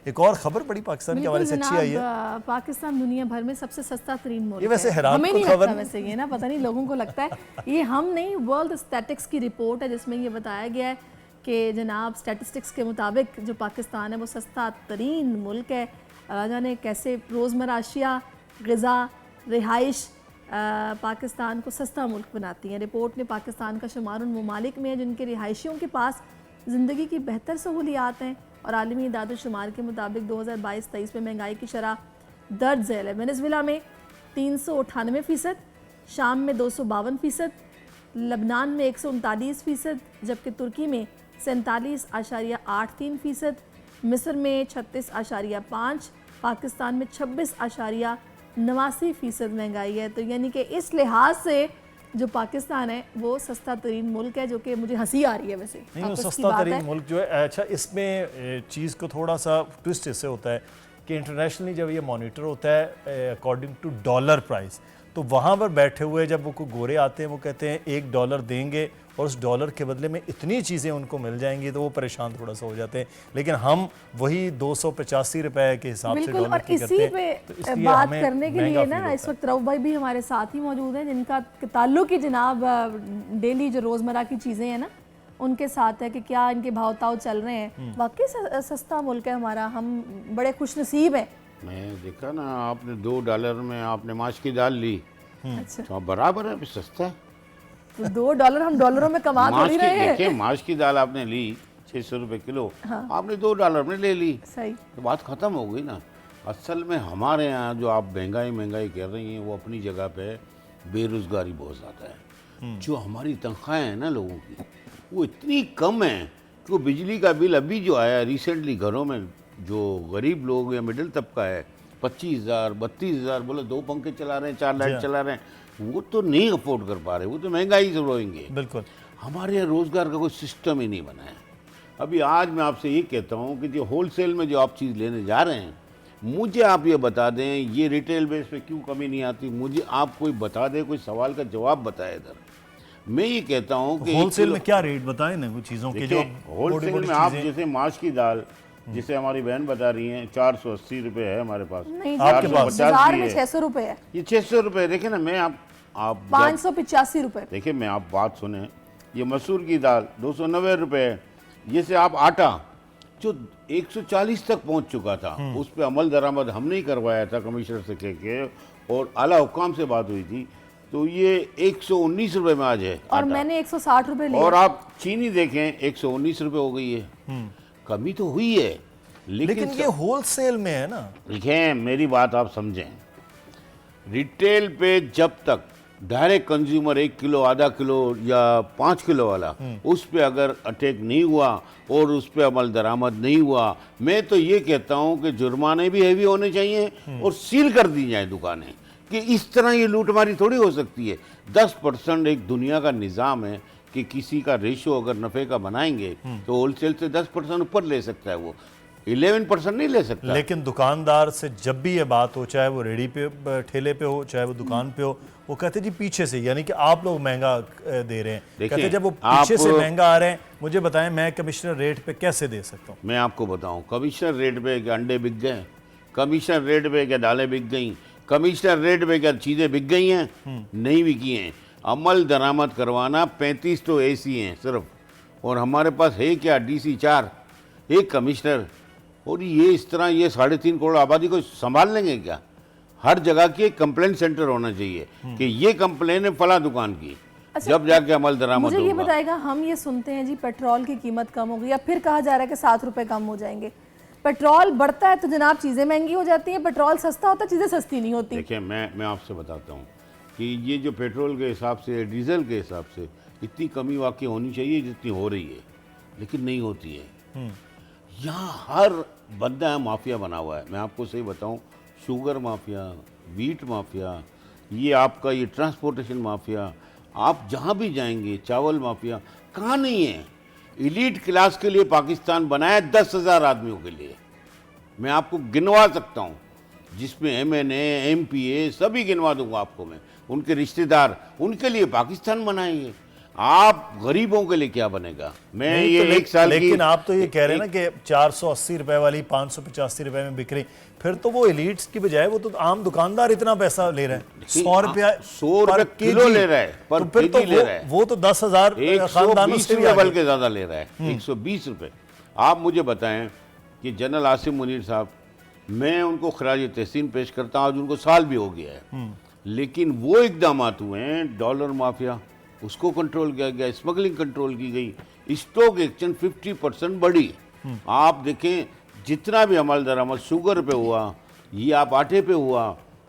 एक और खबर बड़ी पाकिस्तान के हवाले से अच्छी आई है। पाकिस्तान दुनिया भर में सबसे सस्ता तरीन मुल्क ये वैसे है। हैरान हमें नहीं खबर लगता वैसे, ये ना पता नहीं लोगों को लगता है, ये हम नहीं, वर्ल्ड स्टैटिस्टिक्स की रिपोर्ट है जिसमें ये बताया गया है कि जनाब स्टैटिस्टिक्स के मुताबिक जो पाकिस्तान है वो सस्ता तरीन मुल्क है। जाने कैसे रोज़मर्रा अशिया, ग़िज़ा, रिहाइश पाकिस्तान को सस्ता मुल्क बनाती हैं। रिपोर्ट में पाकिस्तान का शुमार उन ममालिक में है जिनके रिहायशियों के पास ज़िंदगी की बेहतर सहूलियात हैं और आलमी इदाद-ओ-शुमार के मुताबिक 2022-23 में महंगाई की शरह दर्ज झेल है। वेनेज़ुएला में 398%, शाम में 252%, लबनान में 139%, जबकि तुर्की में 47.83%, मिस्र में 36.5%, पाकिस्तान में 26.89% महंगाई है। तो यानी कि इस लिहाज से जो पाकिस्तान है वो सस्ता तरीन मुल्क है, जो कि मुझे हंसी आ रही है वैसे। नहीं, वो सस्ता तरीन मुल्क जो है, अच्छा इसमें चीज़ को थोड़ा सा ट्विस्ट इससे होता है कि इंटरनेशनली जब ये मॉनिटर होता है अकॉर्डिंग टू डॉलर प्राइस, तो वहाँ पर बैठे हुए जब वो कोई गोरे आते हैं वो कहते हैं $1 देंगे और उस डॉलर के बदले में इतनी चीज़ें उनको मिल जाएंगी, तो वो परेशान थोड़ा सा हो जाते हैं। लेकिन हम वही 285 रुपए के हिसाब से डॉलर की करते हैं। तो इसी पे बात करने के लिए ना इस वक्त रऊफ भाई भी हमारे साथ ही मौजूद हैं, जिनका ताल्लुक ही जनाब डेली जो रोज़मर्रा की चीज़ें हैं ना उनके साथ है कि क्या इनके भाव ताव चल रहे हैं। वाकई सस्ता मुल्क है हमारा, हम बड़े खुश नसीब हैं। मैं देखा ना, आपने $2 में आपने माश की दाल ली, अच्छा तो बराबर है, सस्ता है। तो $2 हम डॉलरों में कमा थोड़ी रहे हैं। देखिए माश की दाल आपने ली 600 रुपए किलो, हाँ। आपने $2 में ले ली, सही, तो बात खत्म हो गई ना। असल में हमारे यहाँ जो आप महंगाई कर रही हैं वो अपनी जगह पे बेरोजगारी बहुत ज़्यादा है। जो हमारी तनख्वाहें हैं ना लोगों की वो इतनी कम है कि वो बिजली का बिल अभी जो आया रिसेंटली, घरों में जो गरीब लोग या मिडिल तबका है 25,000 32,000, बोले 2 पंखे चला रहे हैं, 4 लाइट चला रहे हैं, वो तो नहीं अफोर्ड कर पा रहे, वो तो महंगाई से रोएंगे। बिल्कुल, हमारे यहाँ रोज़गार का कोई सिस्टम ही नहीं बना है। अभी आज मैं आपसे ये कहता हूँ कि जो होलसेल में जो आप चीज़ लेने जा रहे हैं, मुझे आप ये बता दें ये रिटेल बेस पे क्यों कमी नहीं आती, मुझे आप कोई बता दें, कोई सवाल का जवाब बताए इधर। मैं ये कहता हूँ कि होलसेल में क्या रेट बताएं ना, कुछ चीज़ों के जो होलसेल में आप जैसे माश की दाल, जिसे हमारी बहन बता रही हैं 480 रुपए है हमारे पास, नहीं आपके पास बाजार में 600 रुपए है, ये 600 रुपए। देखे ना, मैं आप 585 रुपए। देखिए मैं आप बात सुने, ये मसूर की दाल 290 रुपए है। जैसे आप आटा जो 140 तक पहुंच चुका था, उस पर अमल दरामद हमने ही करवाया था कमिश्नर से कह के, और आला हुकाम से बात हुई थी, तो ये 119 रुपए में आज है और मैंने 160 रुपए लिया। और आप चीनी देखें 119 रुपए हो गई है। कमी तो हुई है, लेकिन ये होलसेल में है ना। देखें मेरी बात आप समझें, रिटेल पे जब तक डायरेक्ट कंज्यूमर 1 किलो, आधा किलो या 5 किलो वाला उस पे अगर अटैक नहीं हुआ और उस पे अमल दरामद नहीं हुआ, मैं तो ये कहता हूँ कि जुर्माने भी हैवी होने चाहिए और सील कर दी जाए दुकानें, कि इस तरह ये लूटमारी थोड़ी हो सकती है। 10% एक दुनिया का निज़ाम है कि किसी का रेशो अगर नफ़े का बनाएंगे तो होलसेल से 10% ऊपर ले सकता है, वो 11% नहीं ले सकता। लेकिन दुकानदार से जब भी ये बात हो, चाहे वो रेडी पे ठेले पे हो, चाहे वो दुकान पे हो, वो कहते जी पीछे से, यानी कि आप लोग महंगा दे रहे हैं। कहते जब वो पीछे से महंगा आ रहे हैं, मुझे बताएं मैं कमिश्नर रेट पे कैसे दे सकता हूँ? मैं आपको बताऊँ, कमिश्नर रेट पे क्या अंडे बिक गए, कमिश्नर रेट पे क्या दालें बिक गई, कमिश्नर रेट पे क्या चीज़ें बिक गई हैं? नहीं बिकी हैं। अमल दरामद करवाना 35 तो ऐसी हैं सिर्फ, और हमारे पास है क्या DC 4, एक कमिश्नर, और ये इस तरह ये 3.5 करोड़ आबादी को संभाल लेंगे क्या? हर जगह की एक कंप्लेंट सेंटर होना चाहिए कि ये कंप्लेन है फला दुकान की। अच्छा, जब जाके अमल दरामद होगा। मुझे ये बताएगा, हम ये सुनते हैं जी पेट्रोल की कीमत कम हो गई, या फिर कहा जा रहा है कि 7 रुपए कम हो जाएंगे। पेट्रोल बढ़ता है तो जनाब चीज़ें महंगी हो जाती हैं, पेट्रोल सस्ता होता है चीज़ें सस्ती नहीं होती। देखिए मैं आपसे बताता हूँ कि ये जो पेट्रोल के हिसाब से, डीजल के हिसाब से इतनी कमी वाकई होनी चाहिए जितनी हो रही है, लेकिन नहीं होती है। यहाँ हर बंदा माफिया बना हुआ है। मैं आपको सही बताऊँ, शुगर माफिया, वीट माफिया, ये आपका ये ट्रांसपोर्टेशन माफिया, आप जहाँ भी जाएंगे, चावल माफिया, कहाँ नहीं है। एलीट क्लास के लिए पाकिस्तान बनाया 10,000 आदमियों के लिए, मैं आपको गिनवा सकता हूँ, जिसमें MNA, MPA सभी गिनवा दूंगा आपको मैं, उनके रिश्तेदार, उनके लिए पाकिस्तान बनाएंगे। आप गरीबों के लिए क्या बनेगा? मैं नहीं ये तो एक साल की, लेकिन आप तो ये कह रहे हैं ना कि 480 रुपए वाली 585 रुपए में बिक रही, फिर तो वो एलिट्स की बजाय वो तो आम दुकानदार इतना पैसा ले रहा है, 100 रुपया 100 रुपए पर किलो केजी। ले रहा है, पर तो फिर तो केजी ले रहा है। वो तो 10,000 खानदानों 120 से भी रुपए आगे। बल्कि ज्यादा ले रहा है, 120 रुपए। आप मुझे बताएं कि जनरल आसिम मुनीर साहब, मैं उनको खराज तहसीन पेश करता हूं, आज उनको साल भी हो गया है, लेकिन वो इकदाम हुए हैं, डॉलर माफिया उसको कंट्रोल किया गया, स्मगलिंग कंट्रोल की गई, स्टॉक एक्सचेंज 50% बढ़ी। आप देखें जितना भी अमल दरामद शुगर पे हुआ, ये आप आटे पे हुआ,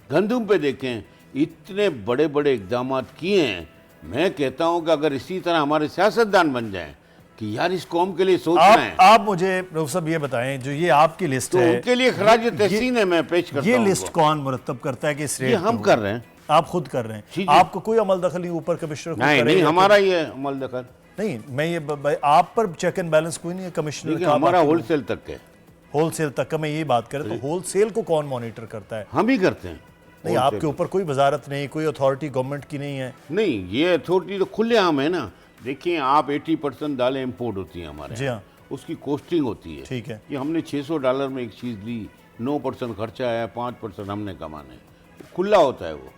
गंदम पे देखें, इतने बड़े बड़े इकदाम किए हैं। मैं कहता हूं कि अगर इसी तरह हमारे सियासतदान बन जाएं कि यार इस कौम के लिए सोचना है, आप मुझे रऊफ साहब ये बताएं, जो ये आपकी लिस्ट तो है, उनके लिए खराज तहसीन है, मैं पेश करता ये हूं लिस्ट उनको। कौन मुरतब करता है कि इस ये रेट हम पे कर रहे हैं। आप खुद कर रहे जी, हैं, जी। आपको कोई अमल दखल नहीं, ऊपर कमिश्नर को नहीं करे नहीं, या हमारा ही है अमल दखल। नहीं, मैं ये आप पर चेक एंड बैलेंस कोई नहीं है, कमिश्नर देखिए का हमारा होलसेल तक है, होलसेल तक का मैं ये बात करें तो होलसेल को कौन मॉनिटर करता है? हम ही करते हैं। नहीं, आपके ऊपर कोई वजारत नहीं, कोई अथॉरिटी गवर्नमेंट की नहीं है। नहीं, ये अथॉरिटी तो खुलेआम है ना। देखिए आप 80% दालें इंपोर्ट होती हैं हमारे जी हाँ, उसकी कॉस्टिंग होती है। ठीक है। कि हमने $600 में एक चीज़ ली, 9% खर्चा आया, 5% हमने कमाने, खुला होता है वो।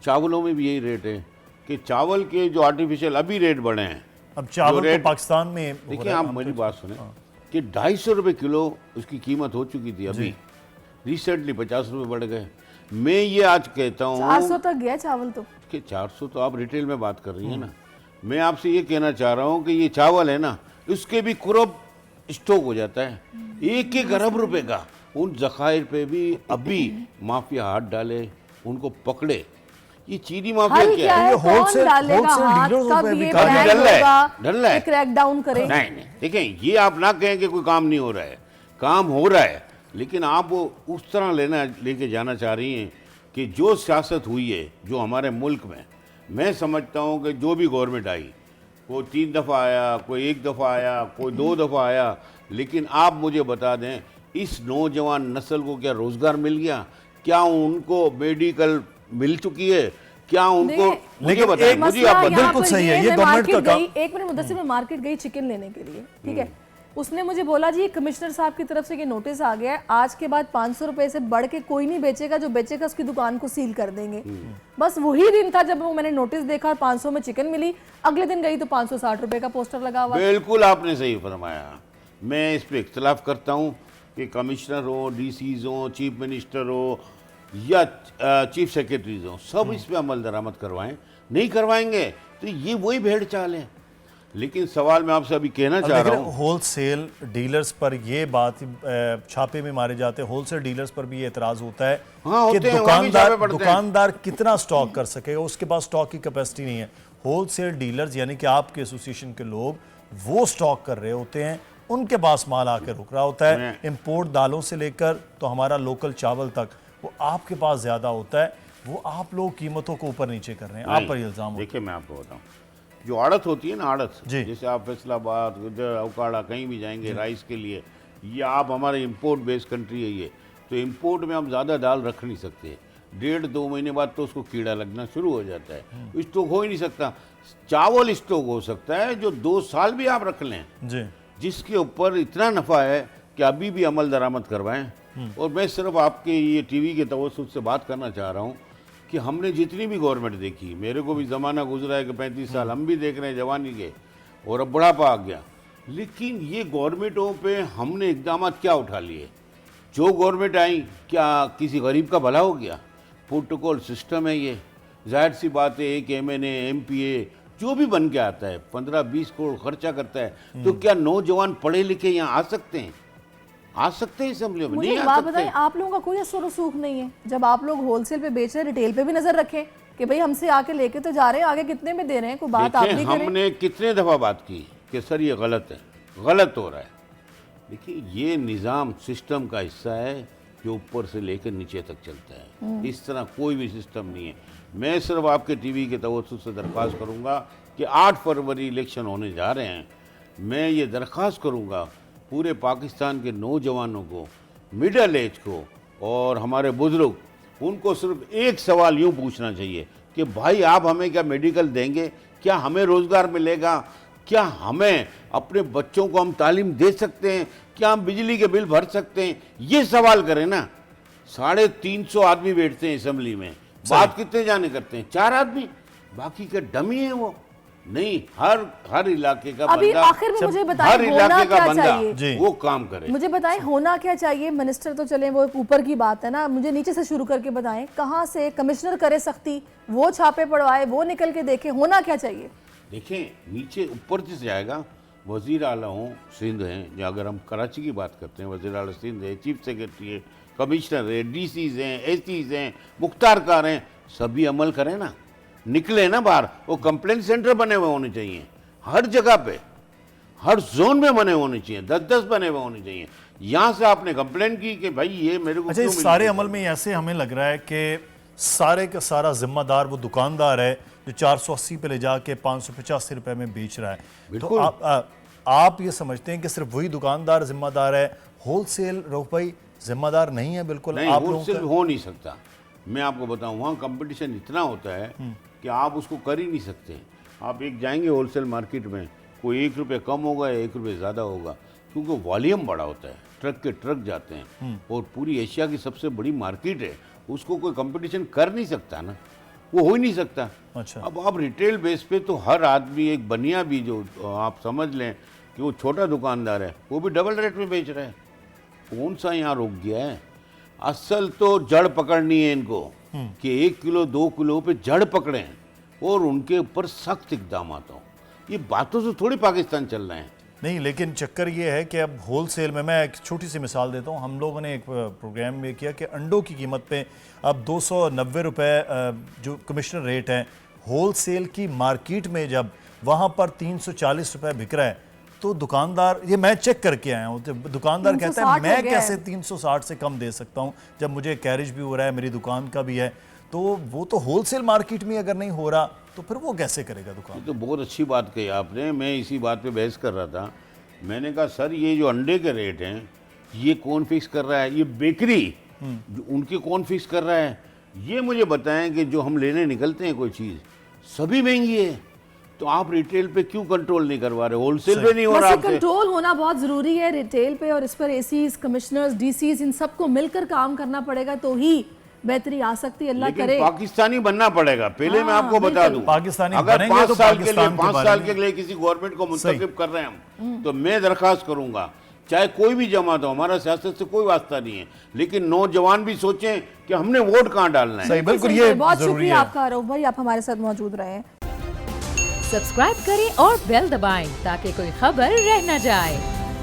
चावलों में भी यही रेट है कि चावल के जो आर्टिफिशियल अभी रेट बढ़े हैं, अब चावल रेट- तो पाकिस्तान में हो देखिए रहा है, आप मेरी बात सुने कि 250 रुपये किलो उसकी कीमत हो चुकी थी, अभी रिसेंटली 50 रुपये बढ़ गए। मैं ये आज कहता हूँ 400 तक गया चावल तो। कि 400 तो आप रिटेल में बात कर रही हैं ना, मैं आपसे ये कहना चाह रहा हूँ कि ये चावल है ना, उसके भी कुरब स्टॉक हो जाता है, 1-1 अरब रुपए का। उन जखायर पे भी अभी माफिया हाथ डाले, उनको पकड़े। ये चीनी माफिया हल क्या क्या है? है, ये कौन wholesale- डालेगा wholesale हाथ, dealers कब पे भी ये काफी प्लान डल रहा है, होगा डल रहा है। कि क्रैकडाउन करे? नहीं नहीं, देखें ये आप ना कहें कि कोई काम नहीं हो रहा है, काम हो रहा है, लेकिन आप वो उस तरह लेके जाना चाह रही हैं कि जो सियासत हुई है जो हमारे मुल्क में, मैं समझता हूँ कि जो भी गवर्नमेंट आई, कोई 3 दफ़ा आया, कोई 1 दफ़ा आया, कोई 2 दफ़ा आया, लेकिन आप मुझे बता दें इस नौजवान नस्ल को क्या रोज़गार मिल गया? क्या उनको मेडिकल मिल चुकी है? क्या उनको, मुझे लेकिन बताएं, एक मुझे मसला आप यहाँ बताएं। बिल्कुल पर सही है, ये मैं गवर्नमेंट मार्केट का गई, एक मिनट मुद्दे से मैं मार्केट गई चिकन लेने के लिए, ठीक है, उसने मुझे बोला जी कमिश्नर साहब की तरफ से ये नोटिस आ गया है, आज के बाद 500 रुपए से बढ़ के कोई नहीं बेचेगा, जो बेचेगा उसकी दुकान को सील कर देंगे। बस वही दिन था जब वो मैंने नोटिस देखा और 500 में चिकन मिली, अगले दिन गई तो 560 रुपए का पोस्टर लगा हुआ। बिल्कुल आपने सही फरमाया। मैं इस पे इख्तलाफ करता हूँ कि कमिश्नर हो, डीसीज हो, चीफ मिनिस्टर हो या चीफ सेक्रेटरीज हो, सब इस पे अमल दरामद करवाएं। नहीं करवाएंगे तो ये वही भेड़ चाल है। लेकिन सवाल मैं आपसे अभी कहना चाह रहा हूँ, होलसेल डीलर्स पर ये बात छापे में मारे जाते हैं, होलसेल डीलर्स पर भी ये एतराज होता है हाँ, कि होते हैं, वहाँ भी छापे पड़ते हैं। दुकानदार कितना स्टॉक कर सकेगा, उसके पास स्टॉक की कैपेसिटी नहीं है। होलसेल डीलर्स यानी कि आपके एसोसिएशन के लोग वो स्टॉक कर रहे होते हैं, उनके पास माल आके रुक रहा होता है। इंपोर्ट दालों से लेकर तो हमारा लोकल चावल तक वो आपके पास ज्यादा होता है, वो आप लोग कीमतों को ऊपर नीचे कर रहे हैं, आप पर इल्जाम होता है। देखिए मैं आपको बताऊँ, जो आड़त होती है ना, आड़त, जी। जैसे आप फैसलाबाद, उधर अवकाड़ा कहीं भी जाएंगे राइस के लिए, ये आप हमारे इंपोर्ट बेस्ड कंट्री है ये, तो इंपोर्ट में हम ज़्यादा दाल रख नहीं सकते। 1.5-2 महीने बाद तो उसको कीड़ा लगना शुरू हो जाता है, स्टॉक हो ही नहीं सकता। चावल स्टॉक हो सकता है जो 2 साल भी आप रख लें, जी, जिसके ऊपर इतना नफ़ा है कि अभी भी अमल दरामद करवाएं। और मैं सिर्फ आपके ये टीवी के तवज्जुह से बात करना चाह रहा हूँ कि हमने जितनी भी गवर्नमेंट देखी, मेरे को भी ज़माना गुजरा है कि 35 साल हम भी देख रहे हैं जवानी के, और अब बुढ़ापा आ गया, लेकिन ये गवर्नमेंटों पे हमने इकदाम क्या उठा लिए? जो गवर्नमेंट आई, क्या किसी गरीब का भला हो गया? प्रोटोकॉल सिस्टम है ये, जाहिर सी बात है, एक MNA MPA जो भी बन के आता है 15-20 करोड़ खर्चा करता है, तो क्या नौजवान पढ़े लिखे यहाँ आ सकते हैं? आ सकते हैं असेंबली में? मुझे नहीं एक आ बात सकते। बताएं, आप लोगों का कोई असर रसूख नहीं है जब आप लोग होलसेल पे बेच रहे हैं, रिटेल पे भी नजर रखें कि भाई हमसे आके लेके तो जा रहे हैं, आगे कितने में दे रहे हैं, कोई बात आप देखें, भी करें। हमने कितने दफ़ा बात की कि सर ये गलत है, गलत हो रहा है। देखिए ये निज़ाम सिस्टम का हिस्सा है जो ऊपर से लेकर नीचे तक चलता है, इस तरह कोई भी सिस्टम नहीं है। मैं सिर्फ आपके टीवी के तवज्जुह से दरख्वास्त करूंगा कि 8 फरवरी इलेक्शन होने जा रहे हैं, मैं ये दरख्वास्त करूंगा पूरे पाकिस्तान के नौजवानों को, मिडल एज को और हमारे बुजुर्ग, उनको सिर्फ एक सवाल यूँ पूछना चाहिए कि भाई आप हमें क्या मेडिकल देंगे? क्या हमें रोजगार मिलेगा? क्या हमें अपने बच्चों को हम तालीम दे सकते हैं? क्या हम बिजली के बिल भर सकते हैं? ये सवाल करें ना। 350 आदमी बैठते हैं असेंबली में, बात कितने जाने करते हैं? 4 आदमी, बाकी के डमी है वो। नहीं, हर इलाके का अभी बंदा, आखिर में मुझे बताएं हर होना इलाके का क्या बंदा चाहिए? वो काम करे। मुझे बताएं होना क्या चाहिए? मिनिस्टर तो चले वो ऊपर की बात है ना, मुझे नीचे से शुरू करके बताएं। कहाँ से कमिश्नर करे सख्ती, वो छापे पड़वाए, वो निकल के देखे, होना क्या चाहिए? देखें, नीचे ऊपर से जाएगा। वजीर आला हों सिंध हैं, या अगर हम कराची की बात करते हैं, वजीर आला सिंध है, चीफ सेक्रेटरी है, कमिश्नर है, डीसीज हैं, एसडीज हैं, मुख्तारकार हैं, सभी अमल करें ना, निकले ना बाहर। वो कंप्लेंट सेंटर बने हुए होने चाहिए हर जगह पे, हर जोन में बने होने चाहिए, 10-10 बने हुए होने चाहिए। यहाँ से आपने कंप्लेंट की कि भाई ये मेरे को अच्छा, क्यों इस मिली सारे नहीं? अमल में ऐसे हमें लग रहा है कि सारे का सारा जिम्मेदार वो दुकानदार है जो 480 पे ले जाके 585 रुपए में बेच रहा है। तो बिल्कुल। आप ये समझते हैं कि सिर्फ वही दुकानदार जिम्मेदार है, होलसेल रुपये जिम्मेदार नहीं है? बिल्कुल नहीं, आप लोगों होलसेल का हो नहीं सकता। मैं आपको बताऊं, वहाँ कंपटीशन इतना होता है कि आप उसको कर ही नहीं सकते। आप एक जाएंगे होलसेल मार्केट में, कोई 1 रुपये कम होगा या 1 रुपये ज़्यादा होगा, क्योंकि वॉल्यूम बड़ा होता है, ट्रक के ट्रक जाते हैं, और पूरी एशिया की सबसे बड़ी मार्केट है, उसको कोई कंपटीशन कर नहीं सकता ना, वो हो ही नहीं सकता। अच्छा। अब आप रिटेल बेस पे तो हर आदमी, एक बनिया भी जो आप समझ लें कि वो छोटा दुकानदार है, वो भी डबल रेट में बेच रहा है। कौन सा यहाँ रुक गया है? असल तो जड़ पकड़नी है इनको, कि 1 किलो 2 किलो पे जड़ पकड़े और उनके ऊपर सख्त इकदाम हो। ये बातों से थोड़ी पाकिस्तान चल रहे हैं। नहीं, लेकिन चक्कर ये है कि अब होलसेल में, मैं एक छोटी सी मिसाल देता हूँ। हम लोगों ने एक प्रोग्राम में किया कि अंडों की कीमत पे अब 290 रुपये जो कमिश्नर रेट है, होलसेल की मार्केट में जब वहाँ पर 340 रुपये बिक रहा है, तो दुकानदार, ये मैं चेक करके आया हूँ, तो दुकानदार कहता है 360 मैं हो गया कैसे है। 360 से कम दे सकता हूँ जब मुझे कैरेज भी हो रहा है, मेरी दुकान का भी है। तो वो तो होलसेल मार्केट में अगर नहीं हो रहा तो फिर वो कैसे करेगा दुकान? ये तो बहुत अच्छी बात कही आपने। मैं इसी बात पे बहस कर रहा था। मैंने कहा सर, ये जो अंडे के रेट हैं, ये कौन फिक्स कर रहा है? ये बेकरी जो उनके कौन फिक्स कर रहा है? ये मुझे बताएं कि जो हम लेने निकलते हैं कोई चीज़, सभी महंगी है, तो आप रिटेल पे क्यों कंट्रोल नहीं करवा रहे? होलसेल पे नहीं हो रहा वैसे आपसे? कंट्रोल होना बहुत जरूरी है रिटेल पे, और इस पर एसीज, कमिश्नर्स, डीसीज, इन सबको मिलकर काम करना पड़ेगा, तो ही बेहतरी आ सकती है। अल्लाह लेकिन करे। पाकिस्तानी बनना पड़ेगा पहले। मैं आपको बता दूं, पाकिस्तानी अगर बनेंगे 5 तो साल के लिए पाकिस्तान के 5 बारे साल में- के लिए किसी गवर्नमेंट को मुंतखब कर रहे हैं हम, तो मैं दरखास्त करूंगा, चाहे कोई भी जमात हो, हमारा सियासत से कोई वास्ता नहीं है, लेकिन नौजवान भी सोचें कि हमने वोट कहाँ डालना है। सही, बिल्कुल, सही ये है। बहुत जरूरी शुक्रिया है। आपका आरोप भाई, आप हमारे साथ मौजूद रहे। सब्सक्राइब करें और बेल दबाएं ताकि कोई खबर रह न जाए।